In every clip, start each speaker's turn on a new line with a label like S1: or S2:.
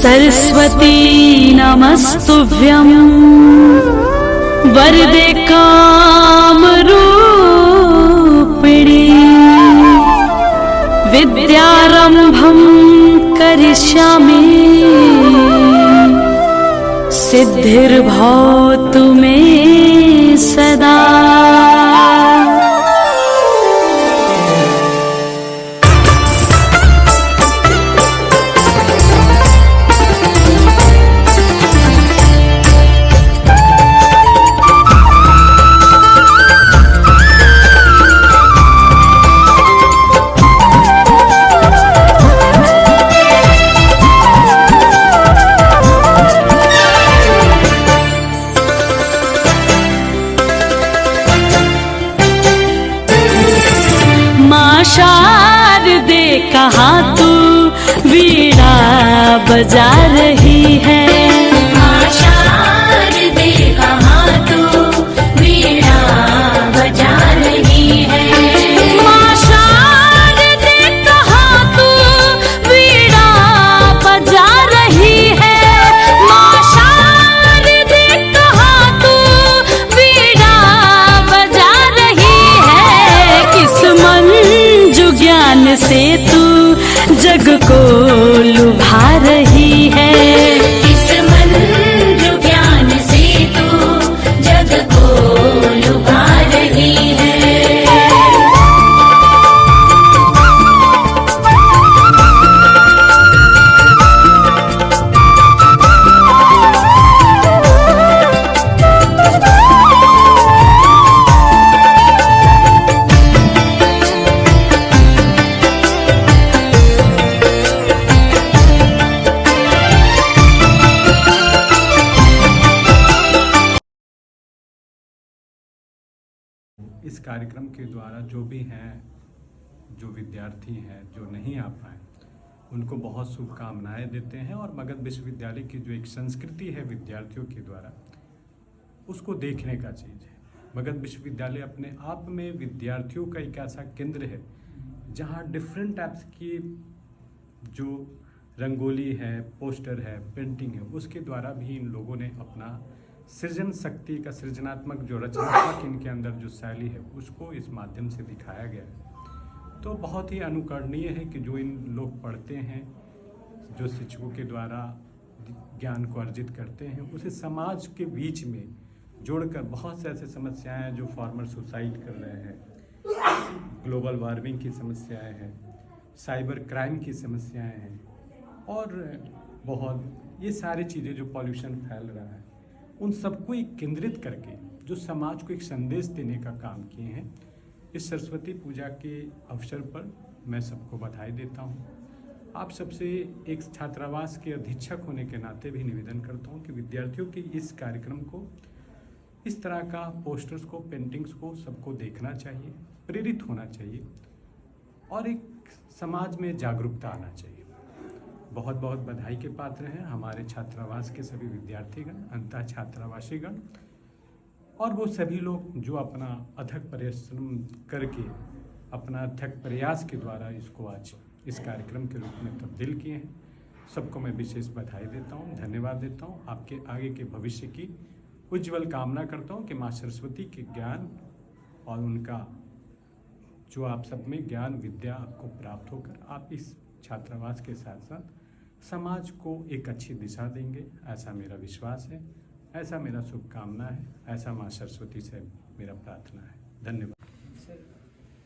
S1: सरस्वती नमस्तुभ्यं वरदे कामरूपिणी विद्यारंभं करिष्यामि सिद्धिर्भवतु मे सदा। शारदे कहाँ तू वीणा बजा रही है।
S2: माँ शारदे कहाँ तू वीणा बजा रही है।
S1: माँ शारदे कहाँ तू वीणा बजा रही है। माँ शारदे कहाँ तू वीणा बजा रही है। किस मंजू ज्ञान से तू जग को लुभा रही है।
S2: इस मंजू ज्ञान से तू जग को लुभा रही है।
S3: इस कार्यक्रम के द्वारा जो भी हैं, जो विद्यार्थी हैं जो नहीं आ पाए, उनको बहुत शुभकामनाएं देते हैं। और मगध विश्वविद्यालय की जो एक संस्कृति है विद्यार्थियों के द्वारा, उसको देखने का चीज़ है। मगध विश्वविद्यालय अपने आप में विद्यार्थियों का एक ऐसा केंद्र है जहाँ डिफरेंट टाइप्स की जो रंगोली है, पोस्टर है, पेंटिंग है, उसके द्वारा भी इन लोगों ने अपना सृजन शक्ति का, सृजनात्मक जो रचनात्मक इनके अंदर जो शैली है, उसको इस माध्यम से दिखाया गया है। तो बहुत ही अनुकरणीय है कि जो इन लोग पढ़ते हैं, जो शिक्षकों के द्वारा ज्ञान को अर्जित करते हैं, उसे समाज के बीच में जोड़कर बहुत से ऐसे समस्याएं हैं जो फार्मर सुसाइड कर रहे हैं, ग्लोबल वार्मिंग की समस्याएं हैं, साइबर क्राइम की समस्याएं हैं, और बहुत ये सारी चीज़ें जो पॉल्यूशन फैल रहा है, उन सबको एक केंद्रित करके जो समाज को एक संदेश देने का काम किए हैं। इस सरस्वती पूजा के अवसर पर मैं सबको बधाई देता हूं। आप सबसे एक छात्रावास के अधीक्षक होने के नाते भी निवेदन करता हूं कि विद्यार्थियों के इस कार्यक्रम को, इस तरह का पोस्टर्स को, पेंटिंग्स को सबको देखना चाहिए, प्रेरित होना चाहिए और एक समाज में जागरूकता आना चाहिए। बहुत बहुत बधाई के पात्र हैं हमारे छात्रावास के सभी विद्यार्थीगण, अंतः छात्रावासीगण, और वो सभी लोग जो अपना अथक परिश्रम करके, अपना अथक प्रयास के द्वारा इसको आज इस कार्यक्रम के रूप में तब्दील किए हैं। सबको मैं विशेष बधाई देता हूँ, धन्यवाद देता हूँ। आपके आगे के भविष्य की उज्ज्वल कामना करता हूँ कि माँ सरस्वती के ज्ञान और उनका जो आप सब में ज्ञान विद्या आपको प्राप्त होकर आप इस छात्रावास के साथ साथ समाज को एक अच्छी दिशा देंगे, ऐसा मेरा विश्वास है, ऐसा मेरा शुभकामना है, ऐसा माँ सरस्वती से मेरा प्रार्थना है। धन्यवाद।
S4: सर,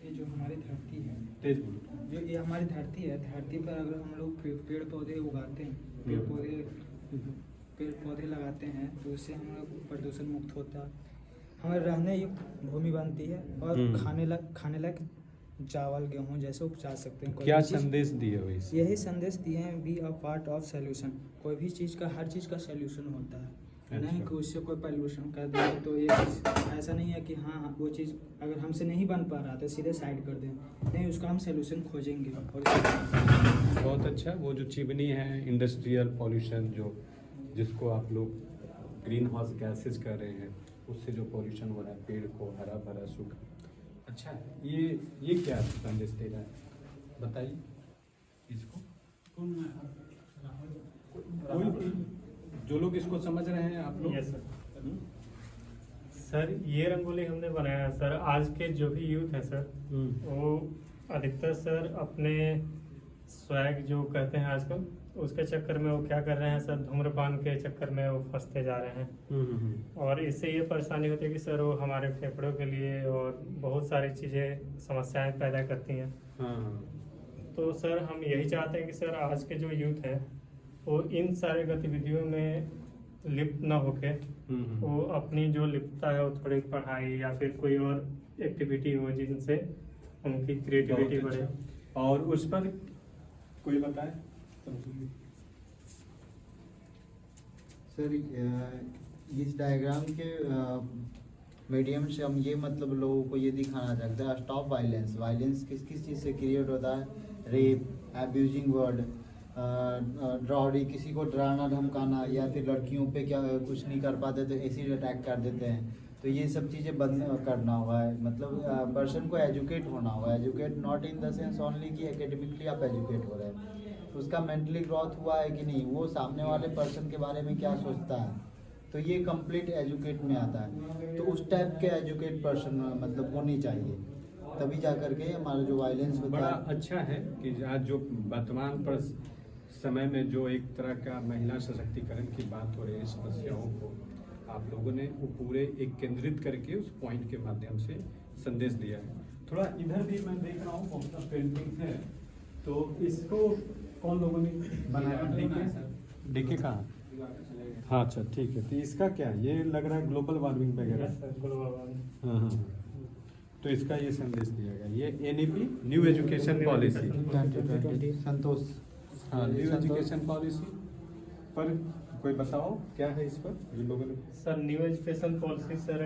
S4: ये जो हमारी धरती है,
S3: तेज बोलो।
S4: जो ये हमारी धरती है, धरती पर अगर हम लोग पेड़ पौधे उगाते हैं, पेड़ पौधे लगाते हैं, तो उससे हम लोग प्रदूषण मुक्त होता है, हमारे रहने युक्त भूमि बनती है और खाने लायक चावल गेहूँ जैसे उपजा सकते हैं।
S3: क्या संदेश दिए हो इस?
S4: यही संदेश दिए हैं, be a part of solution. कोई भी चीज़ का, हर चीज़ का सोल्यूशन होता है।
S3: अच्छा।
S4: नहीं कि उससे कोई पॉल्यूशन कर दें तो ये चीज़ ऐसा नहीं है कि हाँ वो चीज़ अगर हमसे नहीं बन पा रहा तो सीधे साइड कर दें, नहीं, उसका हम सोल्यूशन खोजेंगे। और
S3: बहुत अच्छा। वो जो चिमनी है, इंडस्ट्रियल पॉल्यूशन, जो जिसको आप लोग ग्रीन हाउस गैसेज कर रहे हैं, उससे जो पॉल्यूशन हो रहा है, पेड़ को हरा भरा सूखा, अच्छा ये क्या संदेश दे रहा है, बताइए इसको। जो लोग इसको समझ रहे हैं आप लोग।
S5: Yes sir. सर ये रंगोली हमने बनाया है सर, आज के जो भी यूथ है सर वो अधिकतर सर अपने स्वैग जो कहते हैं आजकल उसके चक्कर में वो क्या कर रहे हैं सर, धूम्रपान के चक्कर में वो फंसते जा रहे हैं। और इससे ये परेशानी होती है कि सर वो हमारे फेफड़ों के लिए और बहुत सारी चीज़ें समस्याएं पैदा करती हैं। तो सर हम यही चाहते हैं कि सर आज के जो यूथ है वो इन सारे गतिविधियों में लिप्त ना होके वो अपनी जो लिप्तता है वो थोड़ी पढ़ाई या फिर कोई और एक्टिविटी हो जिनसे उनकी क्रिएटिविटी बढ़े।
S3: और उस पर कोई बताए
S6: सर इस डायग्राम के मीडियम से हम ये मतलब लोगों को ये दिखाना चाहते हैं स्टॉप वायलेंस। वायलेंस किस किस चीज़ से क्रिएट होता है, रेप, एब्यूजिंग वर्ड, ड्रॉरी, किसी को डराना धमकाना, या फिर लड़कियों पे क्या कुछ नहीं कर पाते तो एसिड अटैक कर देते हैं। तो ये सब चीज़ें बंद करना हुआ है, मतलब पर्सन को एजुकेट होना हुआ है। Educate not in the sense only कि एकेडमिकली आप एजुकेट हो रहे हैं, उसका मेंटली ग्रोथ हुआ है कि नहीं, वो सामने वाले पर्सन के बारे में क्या सोचता है, तो ये कंप्लीट एजुकेट में आता है। तो उस टाइप के एजुकेट पर्सन मतलब होनी चाहिए, तभी जा करके हमारा जो वायलेंस होता
S3: बड़ा
S6: है।
S3: अच्छा है कि आज जो वर्तमान पर समय में जो एक तरह का महिला सशक्तिकरण की बात हो रही है, समस्याओं को आप लोगों ने वो पूरे एक केंद्रित करके उस पॉइंट के माध्यम से संदेश दिया है। थोड़ा इधर भी मैं देख रहा हूँ बहुत पेंटिंग है, तो इसको कौन लोगों ने बनाया? डीके कहाँ? हाँ अच्छा ठीक है। तो इसका क्या ये लग रहा है ग्लोबल वार्मिंग वगैरह। हाँ, तो इसका ये संदेश दिया गया, ये NEP न्यू एजुकेशन पॉलिसी,
S6: संतोष।
S3: हाँ न्यू एजुकेशन पॉलिसी पर कोई बताओ क्या है इस पर जिन लोगों ने।
S5: Sir new education policy sir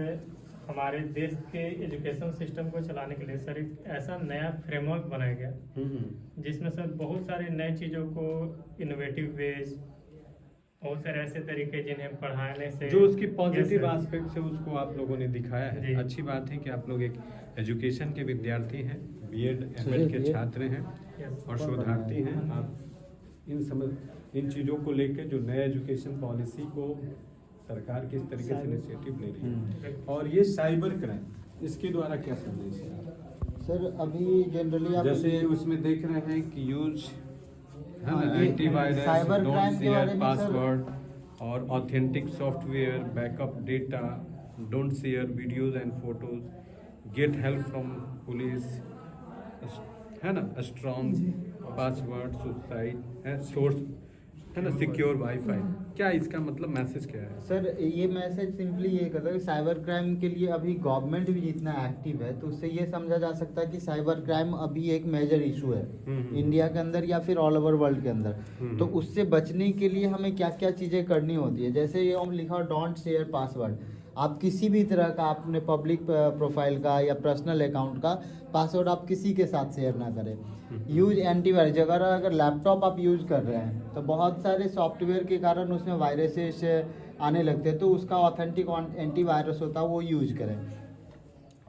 S5: हमारे देश के एजुकेशन सिस्टम को चलाने के लिए सर एक ऐसा नया फ्रेमवर्क बनाया गया जिसमें सर बहुत सारी नई चीज़ों को इनोवेटिव वेज, बहुत सारे ऐसे तरीके जिन्हें पढ़ाने से
S3: जो उसकी पॉजिटिव एस्पेक्ट से उसको आप लोगों ने दिखाया है। अच्छी बात है कि आप लोग एक एजुकेशन के विद्यार्थी हैं, B.Ed M.Ed के छात्र हैं और शोधार्थी हैं। आप इन चीज़ों को लेकर जो नए एजुकेशन पॉलिसी को सरकार किस तरीके से इनिशिएटिव ले रही है, और ये साइबर क्राइम इसके द्वारा क्या संदेश है?
S6: सर अभी जनरली आप
S3: जैसे उसमें देख रहे हैं कि यूज
S6: हाँ,
S3: एंटीवायरस,
S6: साइबर क्राइम के बारे में
S3: पासवर्ड और authentic software, backup data, don't share videos and photos, get help from police, है ना, स्ट्रॉन्ग पासवर्ड, सुसाइड है, सोर्स है ना, सिक्योर वाईफाई। क्या इसका मतलब मैसेज क्या है?
S6: सर ये मैसेज सिंपली ये कहता है कि साइबर क्राइम के लिए अभी गवर्नमेंट भी जितना एक्टिव है, तो उससे ये समझा जा सकता है कि साइबर क्राइम अभी एक मेजर इशू है इंडिया के अंदर या फिर ऑल ओवर वर्ल्ड के अंदर। तो उससे बचने के लिए हमें क्या क्या चीज़ें करनी होती है, जैसे ये हम लिखा डोंट शेयर पासवर्ड। आप किसी भी तरह का अपने पब्लिक प्रोफाइल का या पर्सनल अकाउंट का पासवर्ड आप किसी के साथ शेयर ना करें। यूज एंटीवायरस, अगर लैपटॉप आप यूज कर रहे हैं तो बहुत सारे सॉफ्टवेयर के कारण उसमें वायरसेस आने लगते हैं, तो उसका ऑथेंटिक एंटीवायरस होता है वो यूज करें।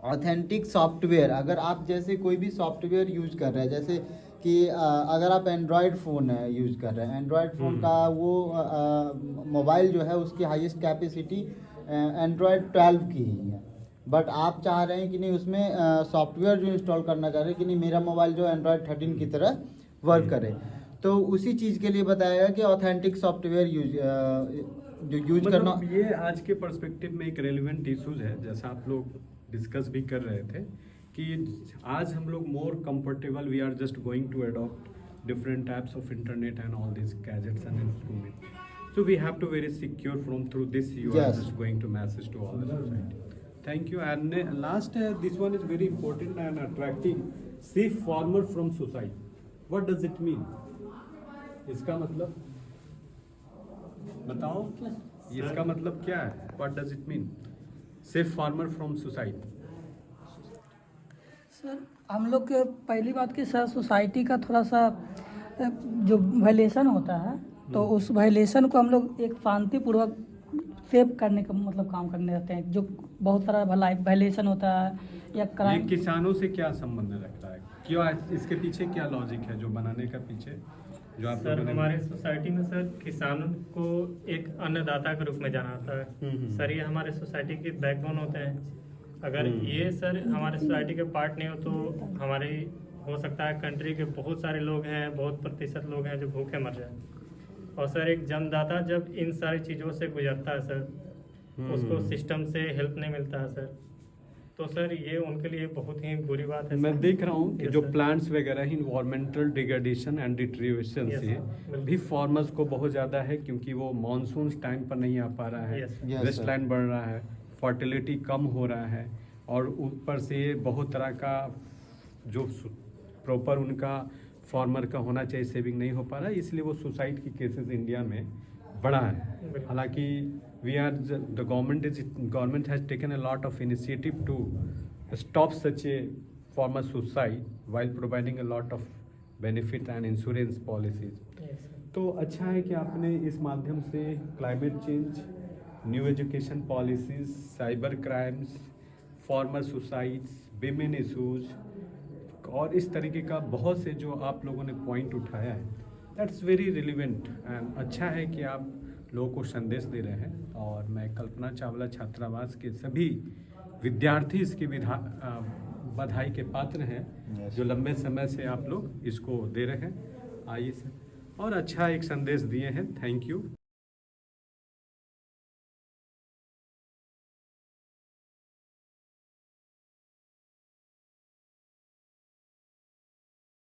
S6: ऑथेंटिक सॉफ्टवेयर, अगर आप जैसे कोई भी सॉफ्टवेयर यूज कर रहे हैं, जैसे कि अगर आप एंड्रॉयड फ़ोन यूज कर रहे हैं, एंड्रॉयड फ़ोन का वो मोबाइल जो है उसकी हाईएस्ट कैपेसिटी एंड्रॉयड 12 की ही है, बट आप चाह रहे हैं कि नहीं उसमें सॉफ्टवेयर जो इंस्टॉल करना चाह रहे हैं कि नहीं मेरा मोबाइल जो एंड्रॉयड 13 की तरह वर्क करे। तो उसी चीज़ के लिए बताया गया कि ऑथेंटिक सॉफ्टवेयर जो यूज करना।
S3: ये आज के पर्सपेक्टिव में एक रेलिवेंट इशूज है, जैसा आप लोग डिस्कस भी कर रहे थे कि आज हम लोग more comfortable, we are just going to adopt different types of internet and all this gadgets and instrument, so we have to very secure from through this you
S6: Yes.
S3: are just going to message to all the society. Thank you. And last this one is very important and attracting, safe farmer from society. What does it mean? इसका मतलब बताओ, इसका मतलब क्या है? What does it mean? Safe farmer from society.
S7: Sir हम लोग के पहली बात कि सर सोसाइटी का थोड़ा सा जो वायलेशन होता है तो उस वायलेशन को हम लोग एक शांतिपूर्वक सेव करने का मतलब काम करने रहते हैं। जो बहुत सारा वायलेशन होता है या
S3: ये
S7: क्राइम,
S3: किसानों से क्या संबंध रखता है? क्यों इसके पीछे क्या लॉजिक है जो बनाने का पीछे? जो आप
S5: सर
S3: लोगों ने
S5: हमारे सोसाइटी में सर किसानों को एक अन्नदाता के रूप में जाना जाता है। सर ये हमारे सोसाइटी के बैकबोन होते हैं। अगर ये सर हमारे सोसाइटी के पार्ट नहीं हो तो हमारे हो सकता है कंट्री के बहुत सारे लोग हैं, बहुत प्रतिशत लोग हैं जो भूखे मर जाए। और सर एक जन्मदाता जब इन सारी चीज़ों से गुजरता है सर, उसको सिस्टम से हेल्प नहीं मिलता है सर, तो सर ये उनके लिए बहुत ही बुरी बात है।
S3: मैं
S5: सर।
S3: देख रहा हूँ कि
S5: Yes,
S3: जो
S5: sir.
S3: प्लांट्स वगैरह इन्वायरमेंटल डिग्रेडेशन एंड डिट्रीवेशन
S5: Yes,
S3: से
S5: sir. बिल्कुल।
S3: भी फार्मर्स को बहुत ज़्यादा है, क्योंकि वो मानसून टाइम पर नहीं आ पा रहा है,
S5: Yes, sir.
S6: Yes, sir.
S3: Wasteland बढ़ रहा है, फर्टिलिटी कम हो रहा है, और ऊपर से बहुत तरह का जो प्रॉपर उनका फार्मर का होना चाहिए सेविंग नहीं हो पा रहा है, इसलिए वो सुसाइड की केसेस इंडिया में बढ़ा है। हालांकि the government has taken a lot of initiative to stop such a farmer suicide while providing a lot of benefit and insurance policies.
S5: Yes, sir.
S3: तो अच्छा है कि आपने इस माध्यम से climate change, new education policies, cyber crimes, farmer suicides, women issues और इस तरीके का बहुत से जो आप लोगों ने पॉइंट उठाया है, दैट्स वेरी रिलेवेंट एंड अच्छा है कि आप लोगों को संदेश दे रहे हैं। और मैं कल्पना चावला छात्रावास के सभी विद्यार्थी इसकी बधाई के पात्र हैं,
S6: Yes.
S3: जो लंबे समय से आप लोग इसको दे रहे हैं। आइए सर, और अच्छा एक संदेश दिए हैं, थैंक यू।